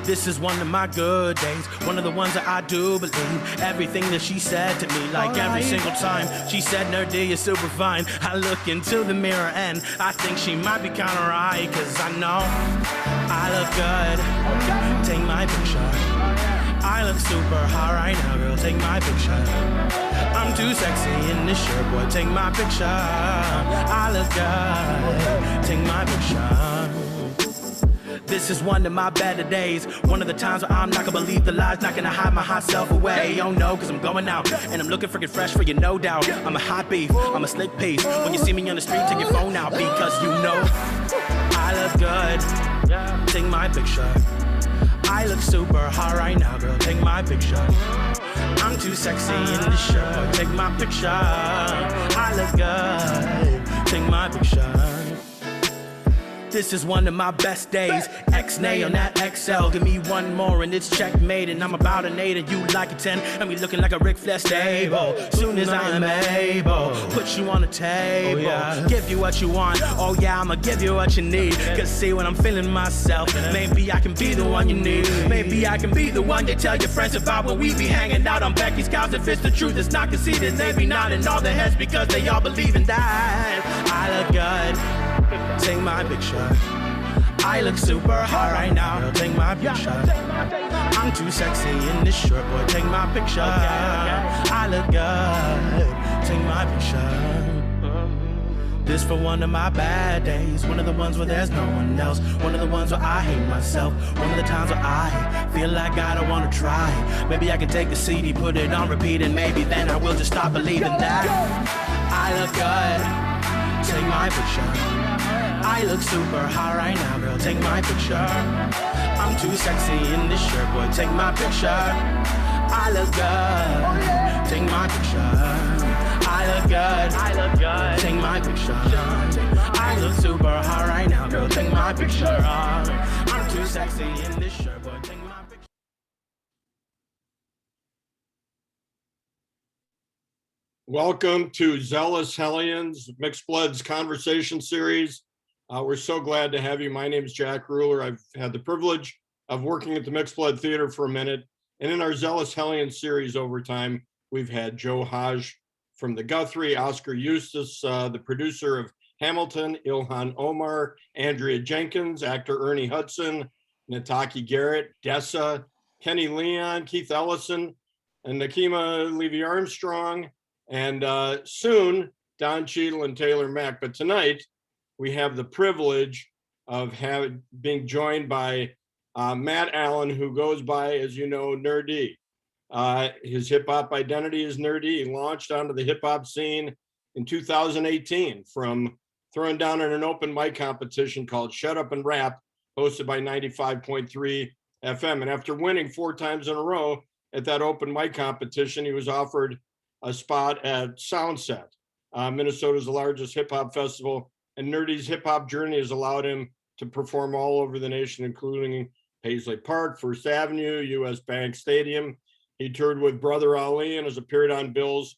This is one of my good days, one of the ones that I do believe everything that she said to me. Like every single time she said, Nur-D, you're super fine. I look into the mirror and I think she might be kinda right, cause I know I look good. Take my picture. I look super hot right now, girl, take my picture. I'm too sexy in this shirt, boy, take my picture. I look good, take my picture. This is one of my better days, one of the times where I'm not gonna believe the lies, not gonna hide my hot self away. Oh no, cause I'm going out, and I'm looking freaking fresh for you, no doubt. I'm a hot beef, I'm a slick piece. When you see me on the street, take your phone out, because you know I look good, take my picture. I look super hot right now, girl, take my picture. I'm too sexy in this shirt, boy, take my picture. I look good, take my picture. This is one of my best days. X-nay on that XL. Give me one more and it's checkmate. And I'm about an 8 and you like a 10. And we looking like a Ric Flair stable. Soon as I am able, put you on the table. Give you what you want. Oh yeah, I'ma give you what you need. Cause see, when I'm feeling myself, maybe I can be the one you need. Maybe I can be the one you tell your friends about when we be hanging out on Becky's couch. If it's the truth, it's not conceited. They be nodding all their heads because they all believe in that. I look good. Take my picture. I look super hot right now, girl, take my picture. I'm too sexy in this shirt, boy, take my picture. I look good, take my picture. This for one of my bad days, one of the ones where there's no one else, one of the ones where I hate myself, one of the times where I feel like I don't wanna try. Maybe I can take the CD, put it on repeat, and maybe then I will just stop believing that. I look good, take my picture. I look super hot right now, girl, take my picture. I'm too sexy in this shirt, boy, take my picture. I look good, take my picture. I look good, take my picture. I look super hot right now, girl, take my picture. I'm too sexy in this shirt, boy, take my picture. Welcome to Zealous, Hellions, Mixed Bloods Conversation Series. We're so glad to have you. My name is Jack Ruler. I've had the privilege of working at the Mixed Blood Theater for a minute. And in our Zealous Hellions series over time, we've had Joe Hodge from the Guthrie, Oscar Eustace, the producer of Hamilton, Ilhan Omar, Andrea Jenkins, actor Ernie Hudson, Nataki Garrett, Dessa, Kenny Leon, Keith Ellison, and Nakima Levy-Armstrong, and soon Don Cheadle and Taylor Mack. But tonight, we have the privilege of being joined by Matt Allen, who goes by, as you know, Nur-D. His hip-hop identity is Nur-D. He launched onto the hip-hop scene in 2018 from throwing down in an open mic competition called Shut Up and Rap, hosted by 95.3 FM. And after winning 4 times in a row at that open mic competition, he was offered a spot at Soundset, Minnesota's largest hip-hop festival. And Nur-D's hip-hop journey has allowed him to perform all over the nation, including Paisley Park, First Avenue, US Bank Stadium. He toured with Brother Ali and has appeared on bills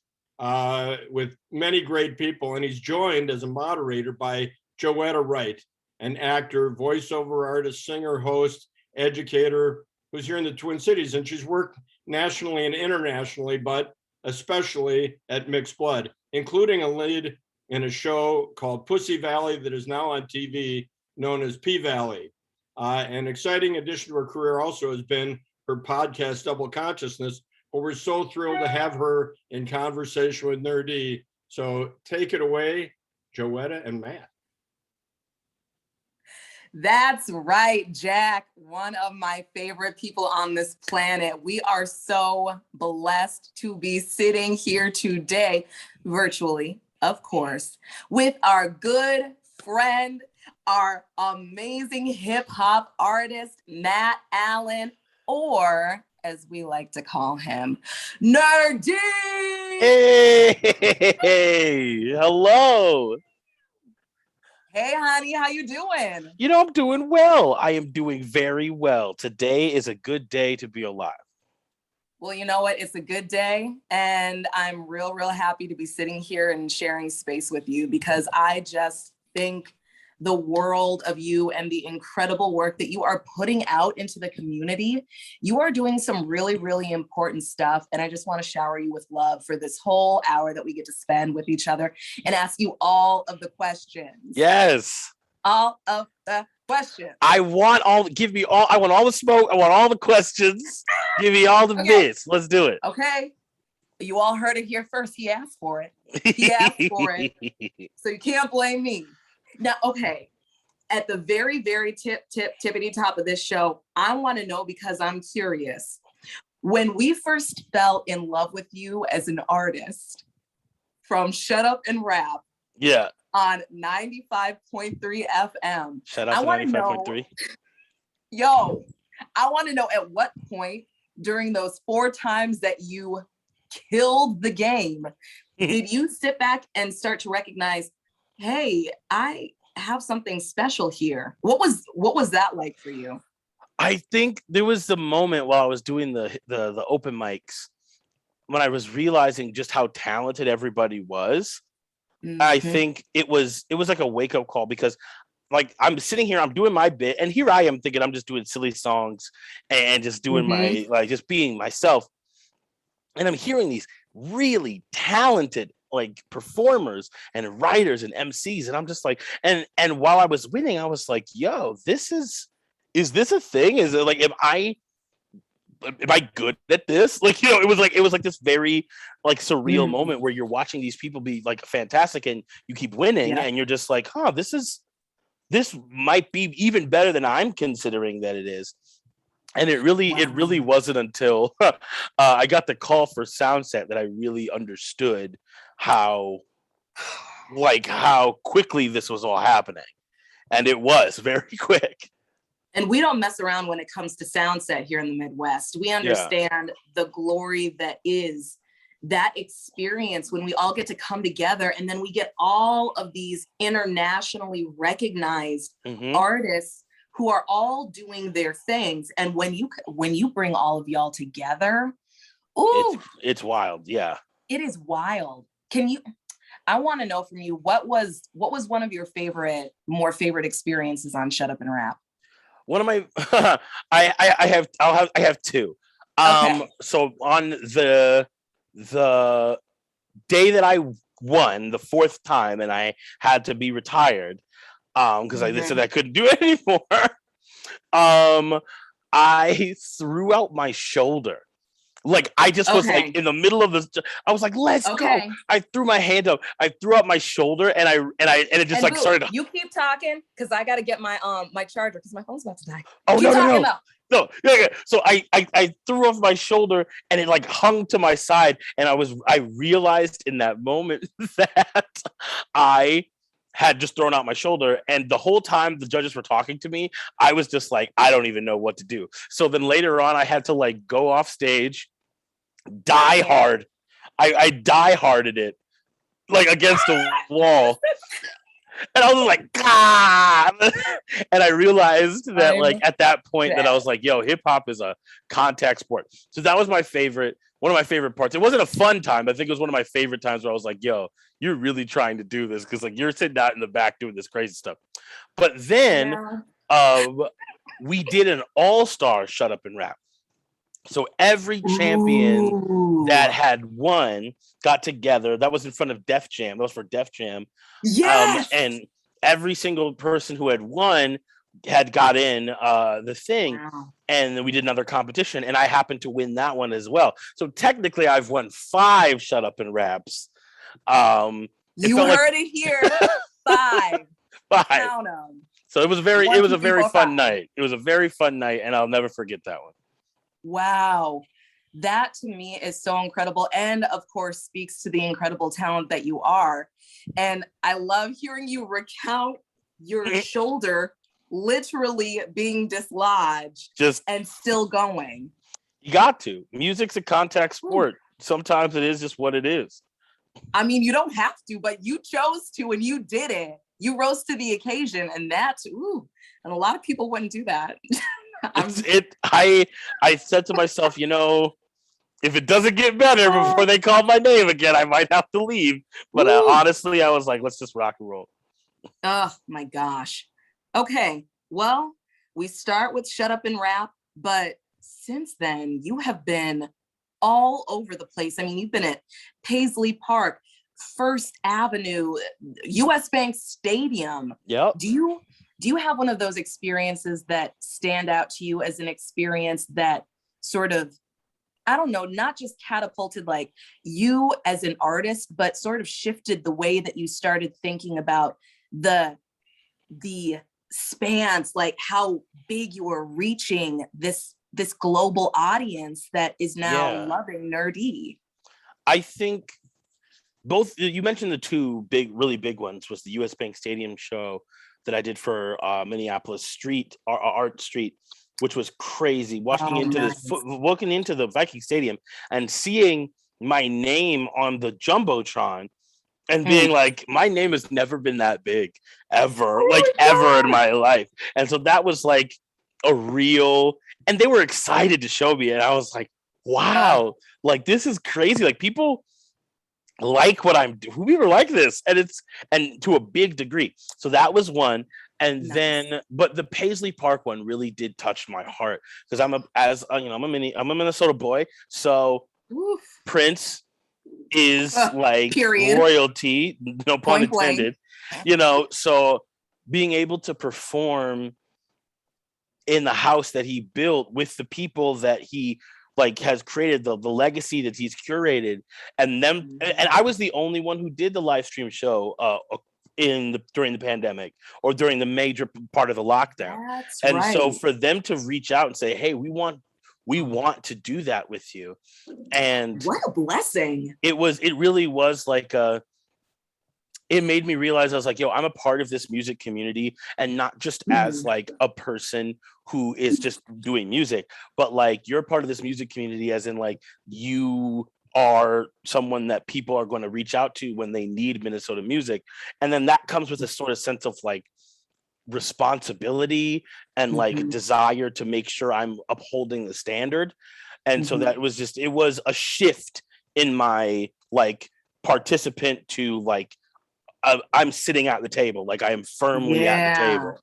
with many great people. And he's joined as a moderator by Joetta Wright, an actor, voiceover artist, singer, host, educator, who's here in the Twin Cities. And she's worked nationally and internationally, but especially at Mixed Blood, including a lead in a show called Pussy Valley that is now on TV, known as P-Valley. An exciting addition to her career also has been her podcast, Double Consciousness, but we're so thrilled to have her in conversation with Nur-D. So take it away, Joetta and Matt. That's right, Jack, one of my favorite people on this planet. We are so blessed to be sitting here today, virtually, of course, with our good friend, our amazing hip hop artist, Matt Allen, or as we like to call him, Nur-D. Hey, hello. Hey, honey, how you doing? You know, I'm doing well. I am doing very well. Today is a good day to be alive. Well, you know what? It's a good day, and I'm real happy to be sitting here and sharing space with you, because I just think the world of you and the incredible work that you are putting out into the community. You are doing some really, really important stuff. And I just want to shower you with love for this whole hour that we get to spend with each other and ask you all of the questions. Yes. All of the questions. I want all the smoke. I want all the questions. Give me all the bits. Let's do it. Okay. You all heard it here first. He asked for it. He asked for it. So you can't blame me. Now, okay. At the very, very tippity top of this show, I want to know, because I'm curious. When we first fell in love with you as an artist from Shut Up and Rap. Yeah. On 95.3 FM. Shout out to 95.3. Yo, I want to know at what point during those 4 times that you killed the game, did you sit back and start to recognize, hey, I have something special here? What was that like for you? I think there was the moment while I was doing the open mics when I was realizing just how talented everybody was. Mm-hmm. I think it was like a wake-up call, because like I'm sitting here, I'm doing my bit, and here I am thinking I'm just doing silly songs and just doing my, like, just being myself. And I'm hearing these really talented like performers and writers and MCs, and I'm just like, and while I was winning, I was like, yo, is this a thing? Is it like, am I good at this? Like, you know, it was like this very like surreal moment where you're watching these people be like fantastic and you keep winning, and you're just like, huh, this might be even better than I'm considering that it is. And it really wasn't until I got the call for Soundset that I really understood how quickly this was all happening. And it was very quick. And we don't mess around when it comes to Soundset here in the Midwest. We understand the glory that is that experience when we all get to come together, and then we get all of these internationally recognized artists who are all doing their things. And when you bring all of y'all together, it's wild. Yeah, it is wild. I want to know from you, what was one of your more favorite experiences on Shut Up and Rap? One of my, I have 2. So on the day that I won the 4th time and I had to be retired, because I said I couldn't do it anymore. I threw out my shoulder. Like, I just was like in the middle of this. I was like, let's go. I threw my hand up. I threw out my shoulder, and it just like started. You keep talking, because I got to get my my charger, because my phone's about to die. Oh, no. Yeah. So I threw off my shoulder, and it like hung to my side, and I realized in that moment that I had just thrown out my shoulder, and the whole time the judges were talking to me, I was just like, I don't even know what to do. So then later on, I had to like go off stage, die hard. I die harded it like against a wall. And I was like, God. And I realized that like at that point that I was like, yo, hip hop is a contact sport. So that was one of my favorite parts. It wasn't a fun time. I think it was one of my favorite times where I was like, yo, you're really trying to do this, because like you're sitting out in the back doing this crazy stuff. But then we did an all-star Shut Up and Rap. So every champion that had won got together. That was in front of Def Jam. That was for Def Jam. Yes. And every single person who had won had got in the thing. Wow. And then we did another competition, and I happened to win that one as well. So technically I've won 5 Shut Up and Raps. You heard it here. 5. 5. Count 'em. So it was a very fun night. It was a very fun night, and I'll never forget that one. Wow. That to me is so incredible, and of course speaks to the incredible talent that you are. And I love hearing you recount your shoulder literally being dislodged and still going. You got to. Music's a contact sport. Sometimes it is just what it is. I mean, you don't have to, but you chose to, and you did it. You rose to the occasion, and that's and a lot of people wouldn't do that. I said to myself, you know, if it doesn't get better before they call my name again, I might have to leave. But honestly, I was like, let's just rock and roll. Oh my gosh. Okay. Well, we start with Shut Up and Rap, but since then you have been all over the place. I mean, you've been at Paisley Park, First Avenue, US Bank Stadium. Yep. Do you have one of those experiences that stand out to you as an experience that sort of, I don't know, not just catapulted like you as an artist, but sort of shifted the way that you started thinking about the spans, like how big you are reaching this global audience that is now loving Nur-D? I think both, you mentioned the two really big ones was the US Bank Stadium show that I did for Minneapolis Street, Art Street, which was crazy. Walking into the Viking Stadium and seeing my name on the Jumbotron and being like, my name has never been that big ever, ever in my life. And so that was like a real, and they were excited to show me. And I was like, wow, like this is crazy. Like people like what I'm doing. People like this. And to a big degree. So that was one. And then, but the Paisley Park one really did touch my heart because I'm a Minnesota boy. So Prince is like royalty, no pun intended, so being able to perform in the house that he built with the people that he like has created, the legacy that he's curated, and I was the only one who did the live stream show during the pandemic or during the major part of the lockdown. So for them to reach out and say, hey, we want to do that with you. And what a blessing. It really was like it made me realize I was like, yo, I'm a part of this music community, and not just as like a person who is just doing music, but like you're part of this music community as in like you are someone that people are going to reach out to when they need Minnesota music. And then that comes with a sort of sense of like responsibility and like desire to make sure I'm upholding the standard. And so that was just, it was a shift in my like participant to like I'm sitting at the table, like I am firmly at the table.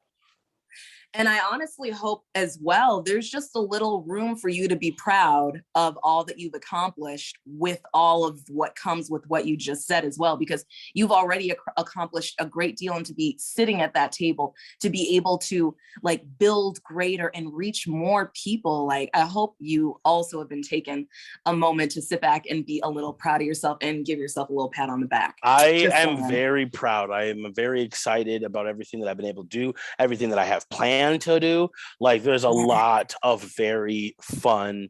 And I honestly hope as well, there's just a little room for you to be proud of all that you've accomplished with all of what comes with what you just said as well, because you've already accomplished a great deal, and to be sitting at that table, to be able to like build greater and reach more people. Like, I hope you also have been taking a moment to sit back and be a little proud of yourself and give yourself a little pat on the back. I am very proud. I am very excited about everything that I've been able to do, everything that I have planned to do. Like there's a lot of very fun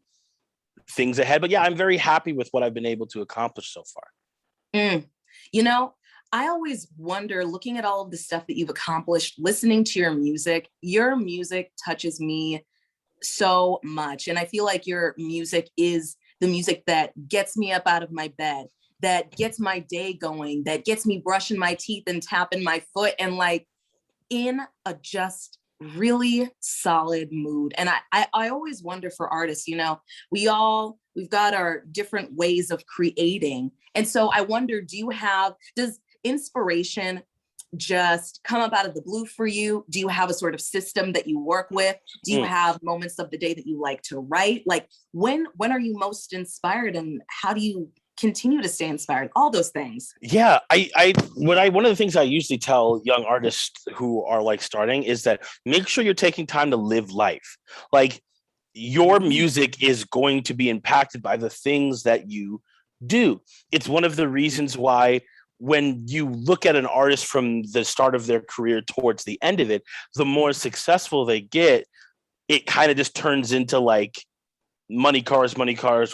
things ahead, but yeah, I'm very happy with what I've been able to accomplish so far. You know, I always wonder, looking at all of the stuff that you've accomplished, listening to your music touches me so much. And I feel like your music is the music that gets me up out of my bed, that gets my day going, that gets me brushing my teeth and tapping my foot and like in a just really solid mood. And I always wonder for artists, you know, we've got our different ways of creating. And so I wonder, does inspiration just come up out of the blue for you? Do you have a sort of system that you work with? Do you have moments of the day that you like to write? Like when are you most inspired, and how do you continue to stay inspired? All those things. Yeah, one of the things I usually tell young artists who are like starting is that make sure you're taking time to live life. Like your music is going to be impacted by the things that you do. It's one of the reasons why when you look at an artist from the start of their career towards the end of it, the more successful they get, it kind of just turns into like money cars,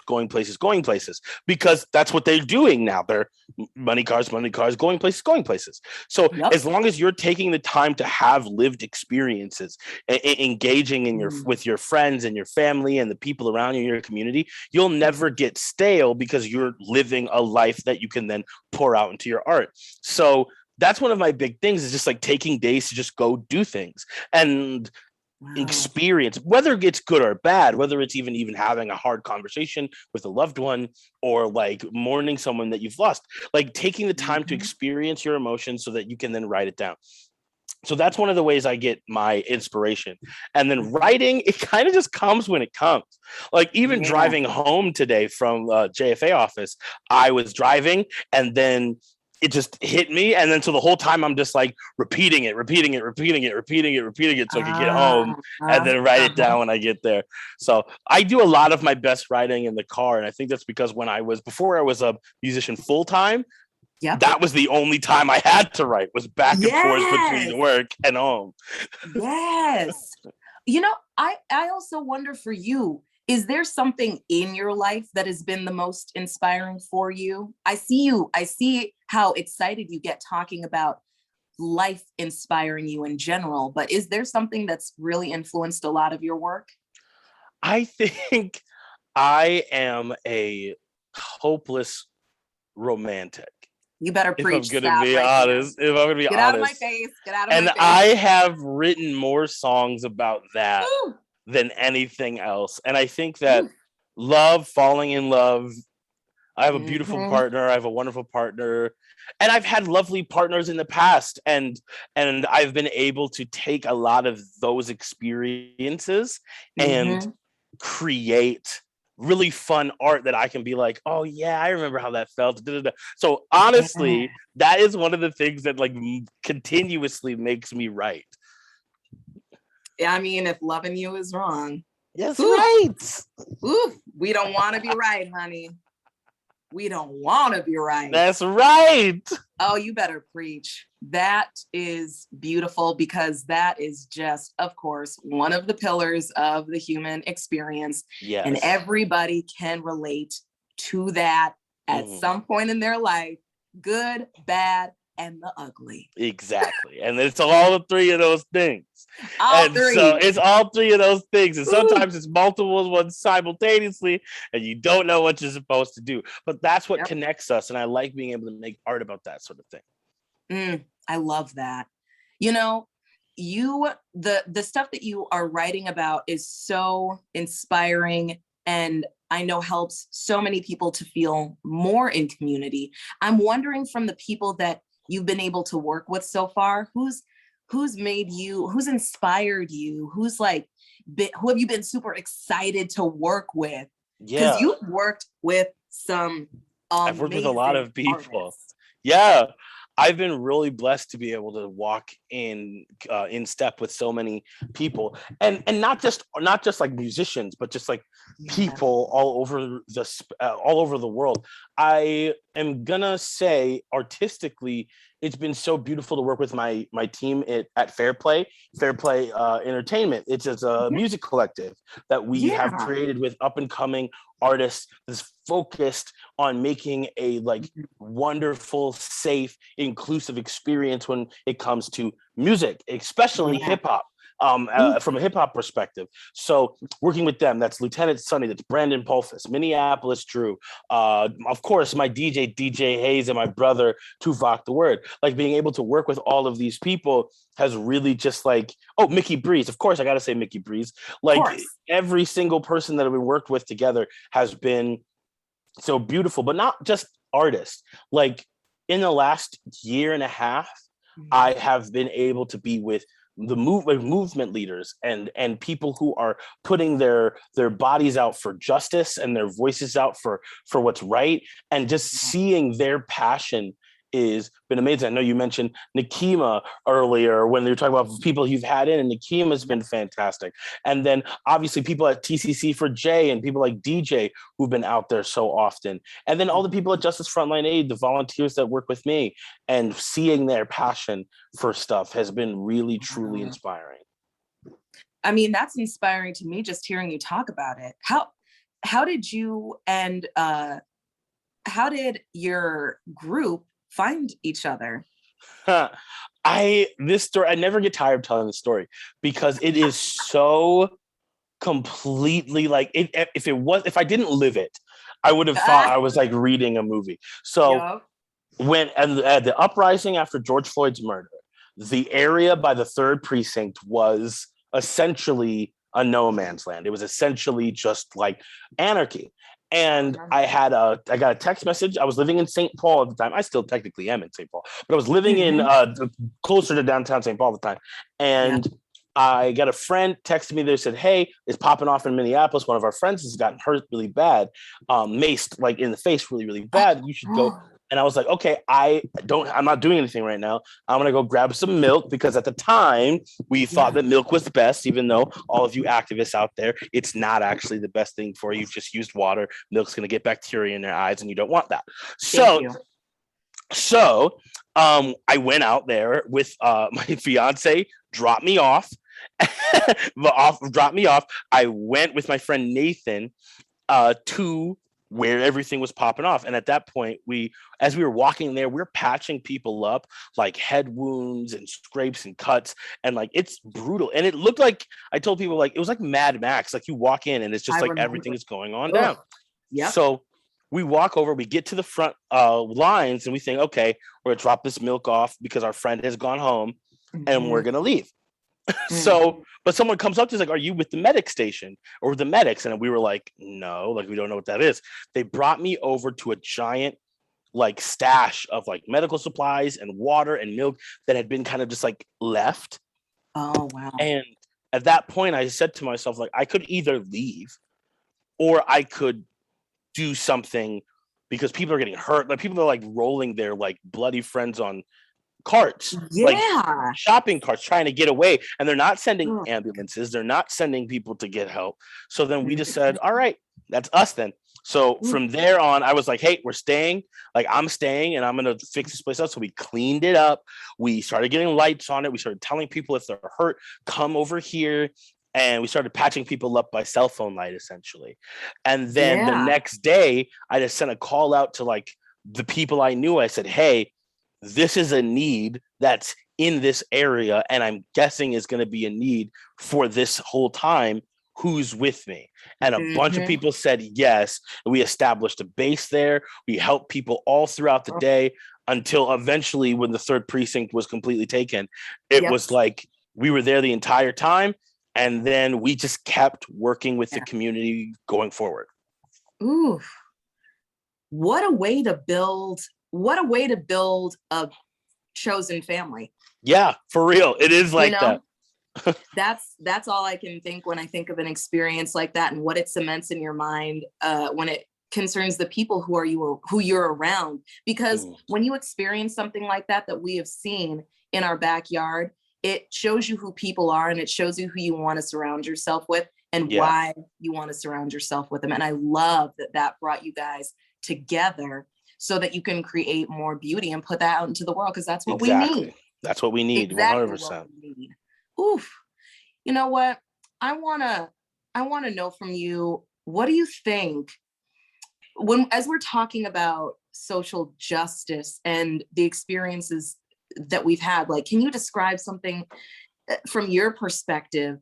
going places, because that's what they're doing now. They're money cars, going places. So as long as you're taking the time to have lived experiences, engaging in with your friends and your family and the people around you in your community, you'll never get stale because you're living a life that you can then pour out into your art. So that's one of my big things, is just like taking days to just go do things. And experience, whether it's good or bad, whether it's even having a hard conversation with a loved one or like mourning someone that you've lost, like taking the time to experience your emotions so that you can then write it down. So that's one of the ways I get my inspiration. And then writing, it kind of just comes when it comes. Like even driving home today from JFA office, I was driving and then it just hit me. And then so the whole time I'm just like repeating it so I can get home and then write it down when I get there. So I do a lot of my best writing in the car. And I think that's because before I was a musician full time, that was the only time I had to write, was back and forth between work and home. Yes. You know, I also wonder for you, is there something in your life that has been the most inspiring for you? I see how excited you get talking about life inspiring you in general, but is there something that's really influenced a lot of your work? I think I am a hopeless romantic. You better preach. If I'm gonna be honest, get out of my face. Get out of my face. And I have written more songs about that than anything else. And I think that love, falling in love, I have a beautiful partner. I have a wonderful partner. And I've had lovely partners in the past. And I've been able to take a lot of those experiences and create really fun art that I can be like, oh yeah, I remember how that felt. So honestly, that is one of the things that like continuously makes me write. Yeah, I mean, if loving you is wrong. That's right. We don't want to be right, honey. We don't want to be right. That's right. Oh, you better preach. That is beautiful, because that is just, of course, one of the pillars of the human experience. Yes. And everybody can relate to that at some point in their life, good, bad, and the ugly. Exactly. And it's all the three of those things. So it's all three of those things. And sometimes it's multiple ones simultaneously, and you don't know what you're supposed to do. But that's what connects us. And I like being able to make art about that sort of thing. I love that. You know, the stuff that you are writing about is so inspiring, and I know helps so many people to feel more in community. I'm wondering, from the people that you've been able to work with so far, who's inspired you? Who have you been super excited to work with? Because you've worked with some I've worked with a lot of people. Artists. Yeah. I've been really blessed to be able to walk in step with so many people, and not just like musicians, but just like people all over the world. I am gonna say artistically, it's been so beautiful to work with my team at Fair Play Entertainment. It's just a music collective that we have created with up and coming artists that's focused on making a like wonderful, safe, inclusive experience when it comes to music, especially hip hop. From a hip hop perspective. So working with them, that's Lieutenant Sonny, that's Brandon Polfus, Minneapolis Drew, of course, my DJ Hayes, and my brother Tuvok the Word. Like being able to work with all of these people has really just like, Mickey Breeze. Of course, I got to say Mickey Breeze. Like every single person that we worked with together has been so beautiful, but not just artists. Like in the last year and a half, I have been able to be with the movement leaders and people who are putting their bodies out for justice and their voices out for what's right, and just seeing their passion is been amazing. I know you mentioned Nikema earlier when you were talking about people you've had in, and Nikema's been fantastic. And then obviously people at TCC for Jay and people like DJ who've been out there so often. And then all the people at Justice Frontline Aid, the volunteers that work with me, and seeing their passion for stuff has been really, truly inspiring. I mean, that's inspiring to me just hearing you talk about it. How did you and how did your group find each other? This story, I never get tired of telling the story because it is so completely like if I didn't live it, I would have thought I was like reading a movie. So when the uprising after George Floyd's murder, the area by the 3rd precinct was essentially a no man's land. It was essentially just like anarchy. And I got a text message. I was living in St. Paul at the time. I still technically am in St. Paul, but I was living in closer to downtown St. Paul at the time. And I got a friend texted me. They said, "Hey, it's popping off in Minneapolis. One of our friends has gotten hurt really bad, maced like in the face, really, really bad. You should go." And I was like, "Okay, I'm not doing anything right now. I'm gonna go grab some milk," because at the time we thought that milk was the best, even though all of you activists out there, it's not actually the best thing for you. Just used water. Milk's gonna get bacteria in your eyes, and you don't want that. So I went out there with my fiance, dropped me off. Dropped me off. I went with my friend Nathan to where everything was popping off. And at that point, as we were walking there, we're patching people up, like head wounds and scrapes and cuts. And like, it's brutal. And it looked like, I told people, like, it was like Mad Max. Like, you walk in and it's just like everything is going on down. So we walk over, we get to the front lines, and we think, okay, we're gonna drop this milk off because our friend has gone home and we're gonna leave. So, but someone comes up to us like, "Are you with the medic station or the medics?" And we were like, "No, like, we don't know what that is." They brought me over to a giant like stash of like medical supplies and water and milk that had been kind of just like left. Oh, wow. And at that point I said to myself, like, I could either leave or I could do something, because people are getting hurt. Like, people are like rolling their like bloody friends on carts, like shopping carts, trying to get away, and they're not sending ambulances, they're not sending people to get help. So then we just said, all right, that's us then. So from there on, I was like, hey, we're staying, like, I'm staying, and I'm gonna fix this place up. So we cleaned it up, we started getting lights on it, we started telling people if they're hurt, come over here, and we started patching people up by cell phone light, essentially. And then the next day I just sent a call out to like the people I knew. I said, hey, this is a need that's in this area, and I'm guessing is going to be a need for this whole time. Who's with me? And a bunch of people said yes. We established a base there. We helped people all throughout the day until eventually, when the 3rd precinct was completely taken, it was like we were there the entire time, and then we just kept working with the community going forward. Ooh, what a way to build a chosen family. Yeah, for real. It is like that. That's all I can think when I think of an experience like that, and what it cements in your mind when it concerns the people who you're around. Because when you experience something like that we have seen in our backyard, it shows you who people are, and it shows you who you want to surround yourself with, and why you want to surround yourself with them. And I love that brought you guys together, so that you can create more beauty and put that out into the world, because that's what we need. That's what we need. 100%. Oof. You know what? I wanna know from you, what do you think, as we're talking about social justice and the experiences that we've had, like, can you describe something from your perspective?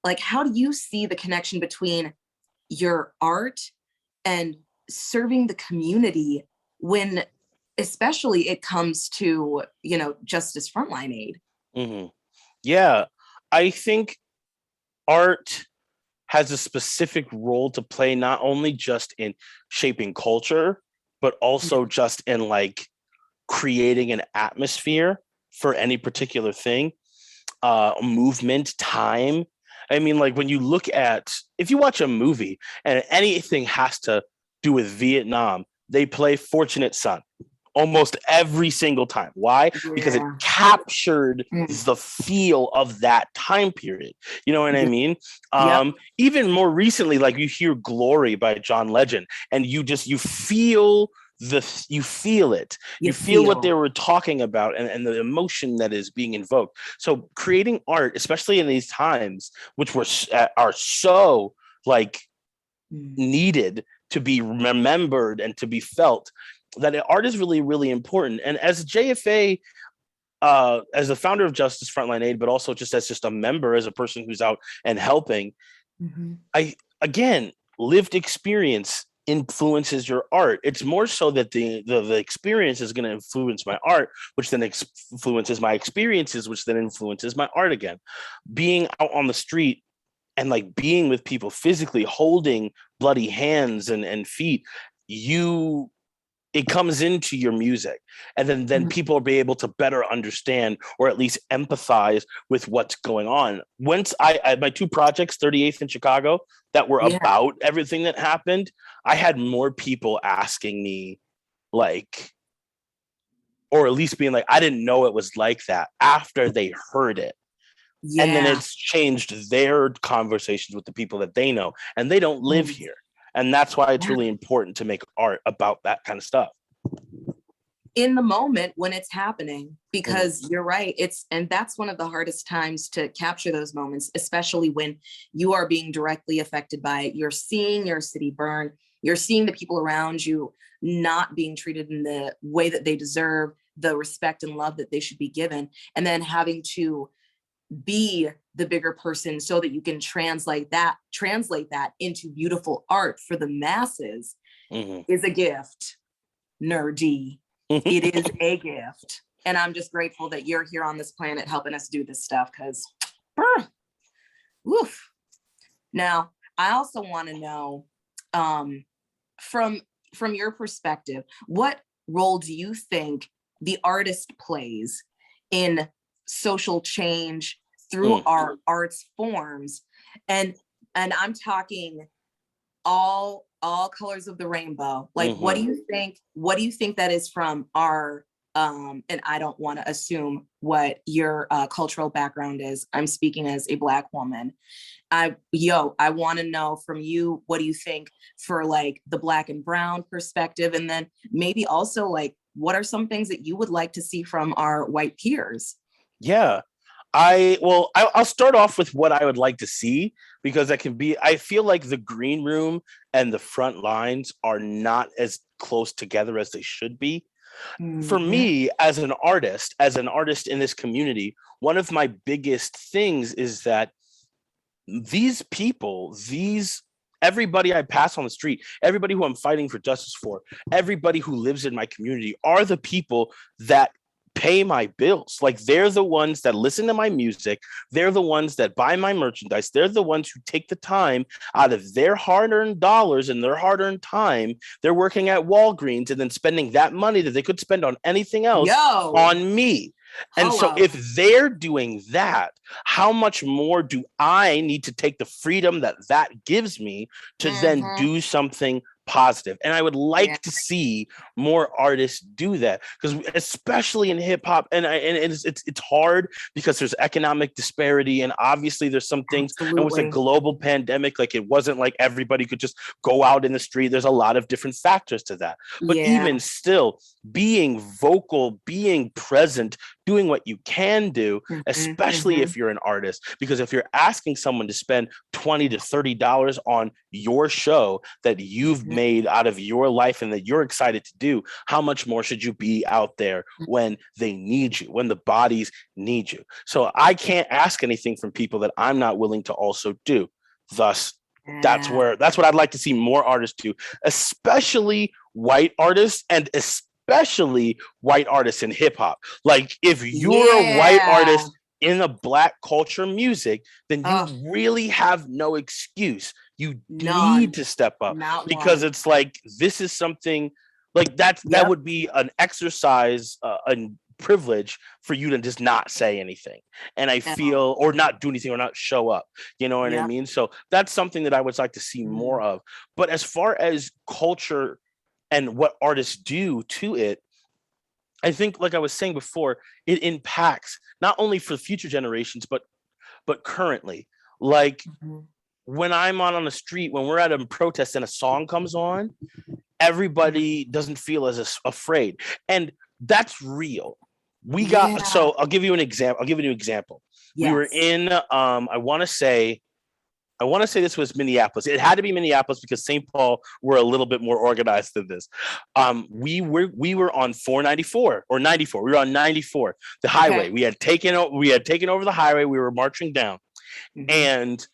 Like, how do you see the connection between your art and serving the community, when especially it comes to, justice frontline aid? Yeah, I think art has a specific role to play, not only just in shaping culture, but also just in like creating an atmosphere for any particular thing, movement, time. I mean, like, when you look at, if you watch a movie and anything has to do with Vietnam, they play Fortunate Son almost every single time. Why? Because it captured the feel of that time period. You know what I mean? Even more recently, like, you hear Glory by John Legend, and you feel you feel it. You feel what they were talking about, and the emotion that is being invoked. So creating art, especially in these times, which are so like needed to be remembered and to be felt, that art is really, really important. And as JFA, as the founder of Justice Frontline Aid, but also just as a member, as a person who's out and helping, I, again, lived experience influences your art. It's more so that the experience is going to influence my art, which then influences my experiences, which then influences my art again. Being out on the street and like being with people physically, holding bloody hands and feet, it comes into your music, and then people will be able to better understand or at least empathize with what's going on. Once I had my 2 projects, 38th in Chicago, that were about everything that happened, I had more people asking me, like, or at least being like, I didn't know it was like that, after they heard it. And then it's changed their conversations with the people that they know, and they don't live here. And that's why it's really important to make art about that kind of stuff. In the moment when it's happening, because you're right, and that's one of the hardest times to capture those moments, especially when you are being directly affected by it. You're seeing your city burn. You're seeing the people around you not being treated in the way that they deserve, the respect and love that they should be given. And then having to be the bigger person so that you can translate that into beautiful art for the masses is a gift. Nur-D. It is a gift. And I'm just grateful that you're here on this planet helping us do this stuff, because woof. Now, I also want to know, from your perspective, what role do you think the artist plays in social change through our arts forms? And I'm talking all colors of the rainbow. Like, what do you think that is from our and I don't want to assume what your cultural background is. I'm speaking as a Black woman. I want to know from you, what do you think for like the Black and brown perspective? And then maybe also, like, what are some things that you would like to see from our white peers? Yeah. I'll start off with what I would like to see, because I feel like the green room and the front lines are not as close together as they should be. For me, as an artist in this community, one of my biggest things is that these people, everybody I pass on the street, everybody who I'm fighting for justice for, everybody who lives in my community are the people that pay my bills. Like, they're the ones that listen to my music. They're the ones that buy my merchandise. They're the ones who take the time out of their hard-earned dollars and their hard-earned time. They're working at Walgreens and then spending that money that they could spend on anything else on me. And so if they're doing that, how much more do I need to take the freedom that gives me to then do something positive? And I would like to see more artists do that, because especially in hip hop, and it's hard because there's economic disparity, and obviously there's some things. And with a global pandemic, like, it wasn't like everybody could just go out in the street. There's a lot of different factors to that. But even still, being vocal, being present, doing what you can do, especially if you're an artist, because if you're asking someone to spend $20 to $30 on your show that you've made out of your life and that you're excited to do, how much more should you be out there when they need you, when the bodies need you? So I can't ask anything from people that I'm not willing to also do. Thus, that's what I'd like to see more artists do, especially white artists, and especially white artists in hip hop. Like, if you're a white artist in the Black culture music, then you really have no excuse. You need to step up, because it's like, this is something like that would be an exercise, a privilege for you to just not say anything. And I feel, or not do anything, or not show up, you know what I mean? So that's something that I would like to see more of. But as far as culture and what artists do to it, I think, like I was saying before, it impacts not only for future generations, but currently. Like, when I'm on the street, when we're at a protest and a song comes on, everybody doesn't feel as afraid. And that's real. So I'll give you an example. We were in, I want to say this was Minneapolis. It had to be Minneapolis because St. Paul were a little bit more organized than this. We were on 494 or 94. We were on 94, the highway. We had taken over the highway. We were marching down, and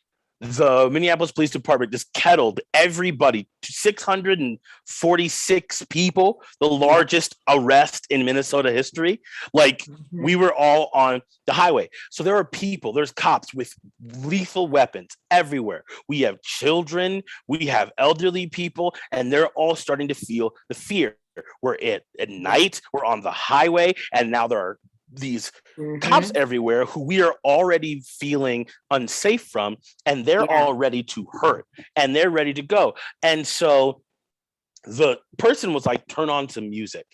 the Minneapolis Police Department just kettled everybody, 646 people, the largest arrest in Minnesota history. Like, we were all on the highway. So there are people, there's cops with lethal weapons everywhere. We have children, we have elderly people, and they're all starting to feel the fear. We're at night, we're on the highway, and now there are these cops everywhere who we are already feeling unsafe from, and they're all ready to hurt, and they're ready to go. And so the person was like, turn on some music.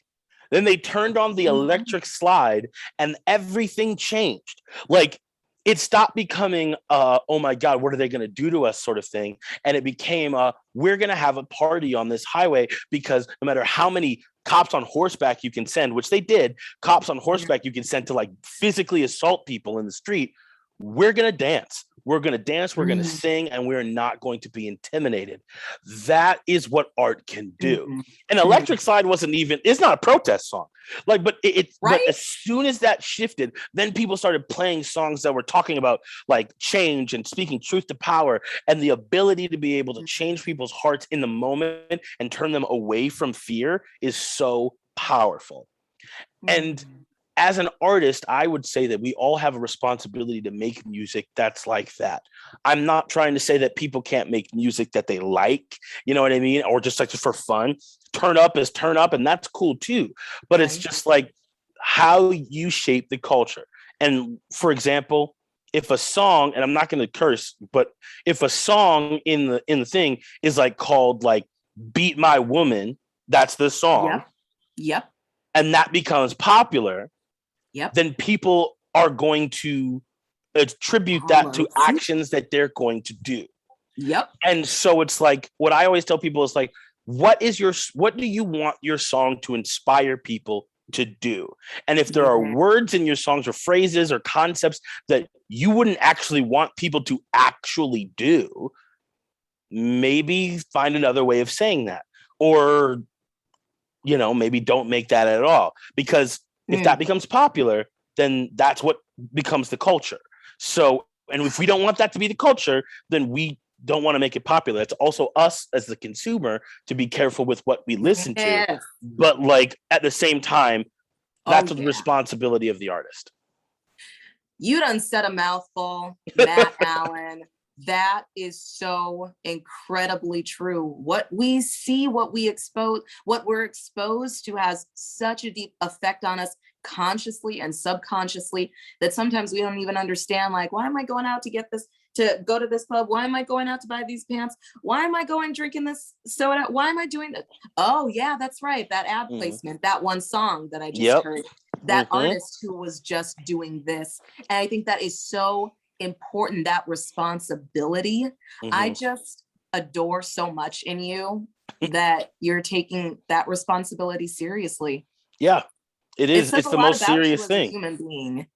Then they turned on the electric slide, and everything changed. Like, it stopped becoming oh my God, what are they going to do to us sort of thing. And it became we're going to have a party on this highway, because no matter how many cops on horseback you can send, which they did, cops on horseback you can send to like physically assault people in the street, we're going to dance. We're going to dance, we're going to sing, and we're not going to be intimidated. That is what art can do. And Electric Slide it's not a protest song. Like, but but as soon as that shifted, then people started playing songs that were talking about like change and speaking truth to power, and the ability to be able to change people's hearts in the moment and turn them away from fear is so powerful. And as an artist, I would say that we all have a responsibility to make music that's like that. I'm not trying to say that people can't make music that they like, you know what I mean? Or just like for fun. Turn up is turn up, and that's cool too. But it's just like how you shape the culture. And for example, if a song, and I'm not going to curse, but if a song in the thing is like called like Beat My Woman, that's the song. Yep. And that becomes popular. Then people are going to attribute that to actions that they're going to do. And so it's like, what I always tell people is like, what do you want your song to inspire people to do? And if there are words in your songs or phrases or concepts that you wouldn't actually want people to actually do, maybe find another way of saying that. Or, you know, maybe don't make that at all. Because if that becomes popular, then that's what becomes the culture. So, and if we don't want that to be the culture, then we don't want to make it popular. It's also us as the consumer to be careful with what we listen to. But like at the same time, that's the responsibility of the artist. You done said a mouthful, Matt Allen. That is so incredibly true. What we see, what we're exposed to has such a deep effect on us consciously and subconsciously that sometimes we don't even understand, like, why am I going out to get this, to go to this club? Why am I going out to buy these pants? Why am I going drinking this soda? Why am I doing that? Oh yeah, that's right. That ad placement, that one song that I just heard, that artist who was just doing this. And I think that is so important, that responsibility. I just adore so much in you that you're taking that responsibility seriously. It is. It's the most serious thing. As a human being,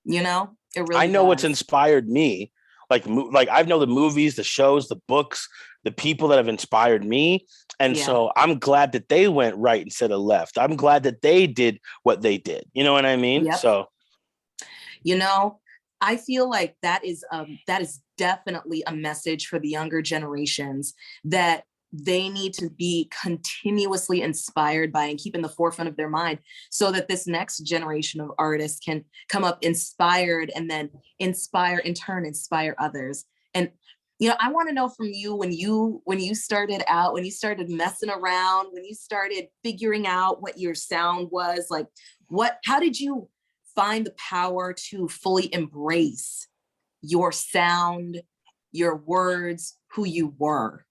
you know, it really. I know what's inspired me. Like I know the movies, the shows, the books, the people that have inspired me, and so I'm glad that they went right instead of left. I'm glad that they did what they did. You know what I mean? So, you know, I feel like that is definitely a message for the younger generations, that they need to be continuously inspired by and keep in the forefront of their mind, so that this next generation of artists can come up inspired and then inspire others. And, you know, I want to know from you, when you started out, when you started messing around, when you started figuring out what your sound was, like how did you find the power to fully embrace your sound, your words, who you were?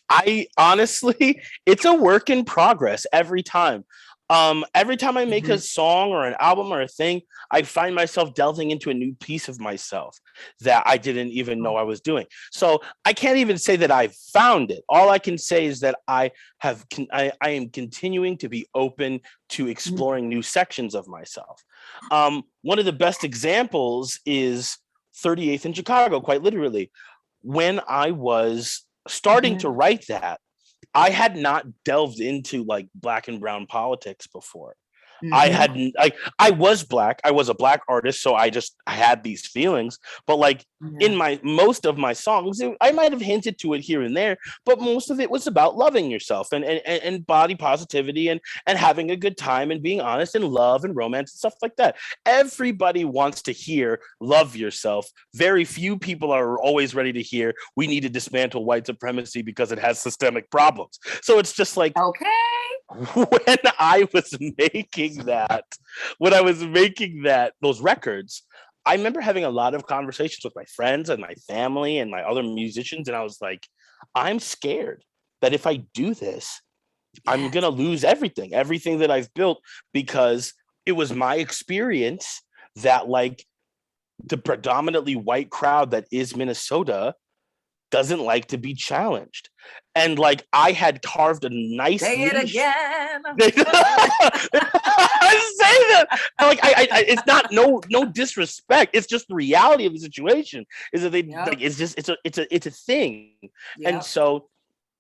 I honestly, it's a work in progress every time. Every time I make a song or an album or a thing, I find myself delving into a new piece of myself that I didn't even know I was doing. So I can't even say that I found it. All I can say is that I am continuing to be open to exploring new sections of myself. One of the best examples is 38th in Chicago, quite literally. When I was starting to write that, I had not delved into like Black and brown politics before. I Mhm. hadn't like I was black. I was a black artist, so I had these feelings. But like Yeah. in my most of my songs, I might have hinted to it here and there, but most of it was about loving yourself and body positivity and having a good time and being honest and love and romance and stuff like that. Everybody wants to hear love yourself. Very few people are always ready to hear we need to dismantle white supremacy because it has systemic problems. So it's just like Okay. when I was making that, when I was making those records, I remember having a lot of conversations with my friends and my family and my other musicians, and I was like, I'm scared that if I do this, I'm Yes. gonna lose everything that I've built, because it was my experience that like the predominantly white crowd that is Minnesota doesn't like to be challenged. And like I had carved a nice Say it niche. again. I say that like I it's not no disrespect. It's just the reality of the situation is that they Yep. like it's a thing. And Yep. so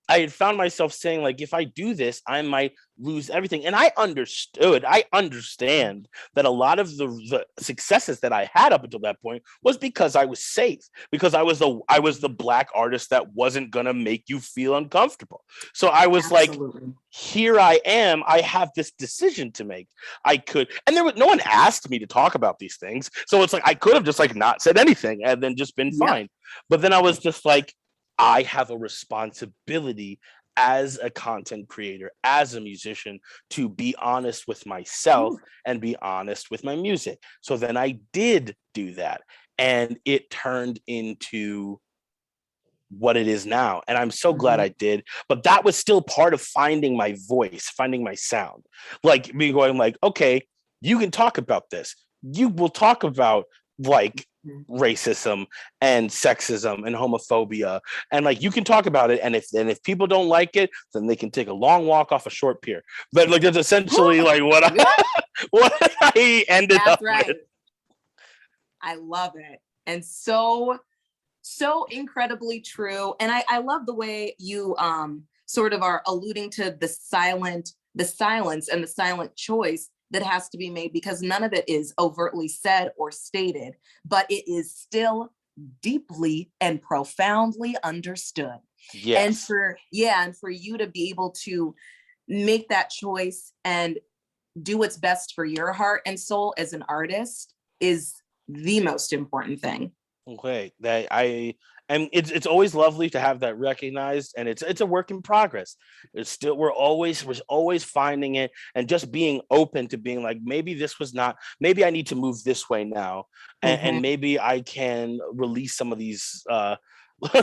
I had found myself saying, like, if I do this, I might lose everything. And I understand that a lot of the successes that I had up until that point was because I was safe, because I was the black artist that wasn't gonna make you feel uncomfortable. So I was Absolutely. like, here I am. I have this decision to make. I could, and there was no one asked me to talk about these things. So it's like I could have just like not said anything and then just been Yep. fine. But then I was just like, I have a responsibility as a content creator, as a musician, to be honest with myself and be honest with my music. So then I did do that, and it turned into what it is now. And I'm so glad I did. But that was still part of finding my voice, finding my sound. Like me going like, okay, you can talk about this. You will talk about like racism and sexism and homophobia, and like you can talk about it, and if people don't like it, then they can take a long walk off a short pier. But like that's essentially like what I ended That's up right. with. I love it. And so incredibly true. And I love the way you sort of are alluding to the silence and the silent choice that has to be made, because none of it is overtly said or stated, but it is still deeply and profoundly understood. Yes. And for you to be able to make that choice and do what's best for your heart and soul as an artist is the most important thing. Okay, and it's always lovely to have that recognized, and it's a work in progress. It's still we're always finding it, and just being open to being like, maybe this was not, maybe I need to move this way now, and maybe I can release some of these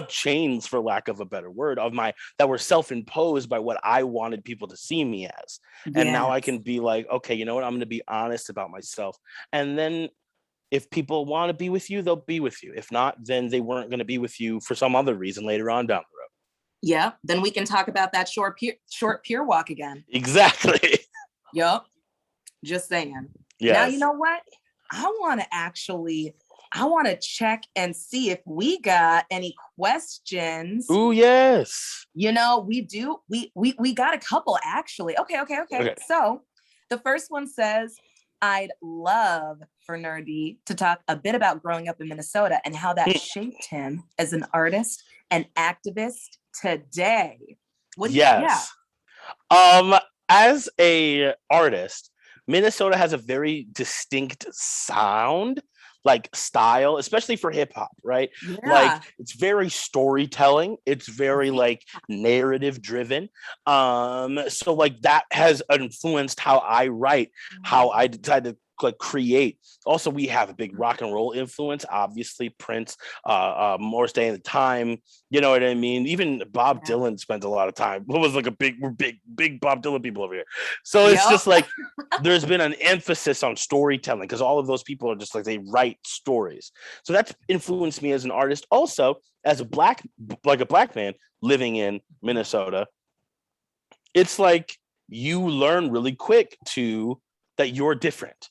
chains, for lack of a better word, that were self-imposed by what I wanted people to see me as. And now I can be like, okay, you know what, I'm going to be honest about myself, and then if people want to be with you, they'll be with you. If not, then they weren't going to be with you for some other reason later on down the road. Yeah, then we can talk about that short pier walk again. Exactly. Yup. Just saying. Yes. Now, you know what? I want to check and see if we got any questions. Ooh, yes. You know, we do. We got a couple, actually. Okay. So the first one says, I'd love for Nur-D to talk a bit about growing up in Minnesota and how that shaped him as an artist and activist today. Yes. As a artist, Minnesota has a very distinct sound, like style, especially for hip hop, right? Yeah. Like it's very storytelling. It's very like narrative driven. So like that has influenced how I write, how I decide to like create. Also, we have a big rock and roll influence, obviously Prince, Morris Day and the Time, you know what I mean? Even Bob Dylan spent a lot of time. What was like we're big Bob Dylan people over here. So it's just like there's been an emphasis on storytelling, because all of those people are just like, they write stories. So that's influenced me as an artist. Also, as a black man living in Minnesota, it's like you learn really quick that you're different.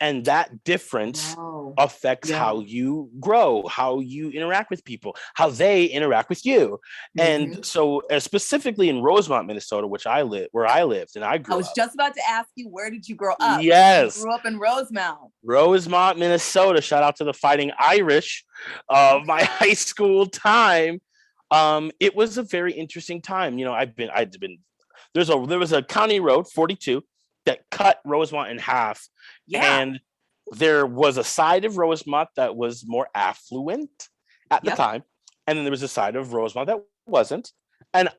And that difference affects how you grow, how you interact with people, how they interact with you. And so specifically in Rosemont, Minnesota, where I lived and I grew up. I was just about to ask you, where did you grow up? Yes. You grew up in Rosemont. Rosemont, Minnesota. Shout out to the Fighting Irish of my high school time. It was a very interesting time. You know, there was a county road 42 that cut Rosemont in half. Yeah. And there was a side of Rosemont that was more affluent at the time. And then there was a side of Rosemont that wasn't. And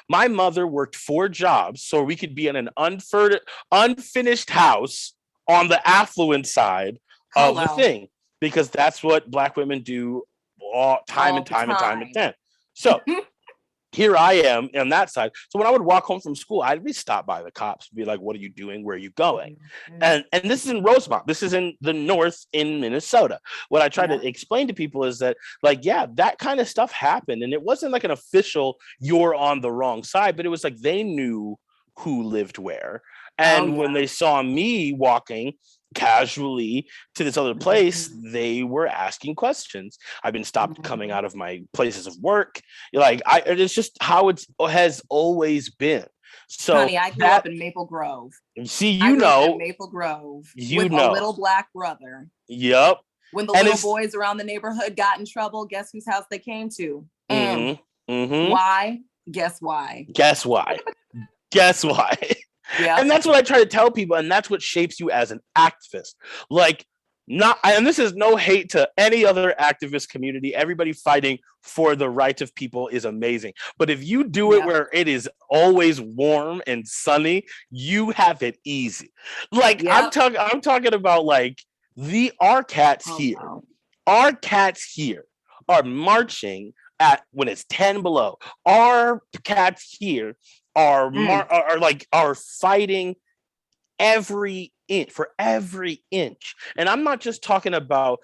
my mother worked 4 jobs so we could be in an unfinished house on the affluent side of the thing, because that's what Black women do time and time again. So here I am on that side. So when I would walk home from school, I'd be stopped by the cops, be like, what are you doing? Where are you going? And this is in Rosemont. This is in the north in Minnesota. What I try to explain to people is that, like, that kind of stuff happened. And it wasn't like an official, you're on the wrong side, but it was like they knew who lived where. And when they saw me walking casually to this other place, they were asking questions. I've been stopped coming out of my places of work. Like, it's just how it has always been. So, honey, I grew up in Maple Grove. See, Maple Grove with a little black brother. Yep. When the little boys around the neighborhood got in trouble, guess whose house they came to? Why? Guess why? Guess why? Guess why? Yeah. And that's what I try to tell people, and that's what shapes you as an activist. Like, and this is no hate to any other activist community. Everybody fighting for the rights of people is amazing. But if you do it where it is always warm and sunny, you have it easy. Like, I'm talking about, like, our cats here. Wow. Our cats here are marching when it's 10 below. Our cats here are fighting every inch. And I'm not just talking about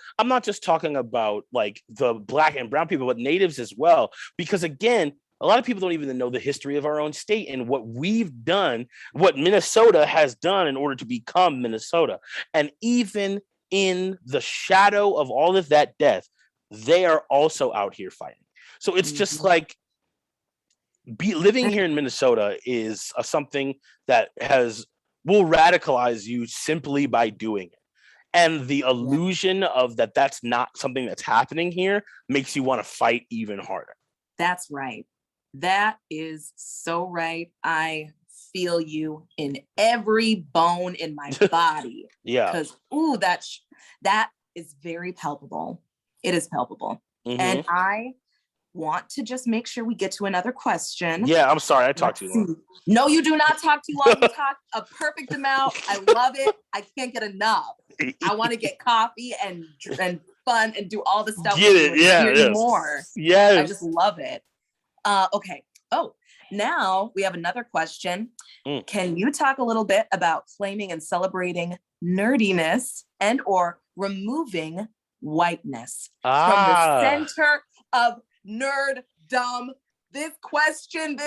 like the Black and brown people, but natives as well. Because again, a lot of people don't even know the history of our own state and what we've done, what Minnesota has done in order to become Minnesota. And even in the shadow of all of that death, they are also out here fighting. So it's just like, living here in Minnesota is something that will radicalize you simply by doing it. And the illusion of that's not something that's happening here makes you want to fight even harder. That's right. That is so right. I feel you in every bone in my body. Because, that is very palpable. It is palpable. And I want to just make sure we get to another question. Yeah, I'm sorry. I talked too long. No, you do not talk too long. You talk a perfect amount. I love it. I can't get enough. I want to get coffee and fun and do all the stuff. Get it. Yeah. More. Yes. I just love it. Okay. Oh, now we have another question. Can you talk a little bit about claiming and celebrating nerdiness and or removing whiteness from the center of nerddom? This question.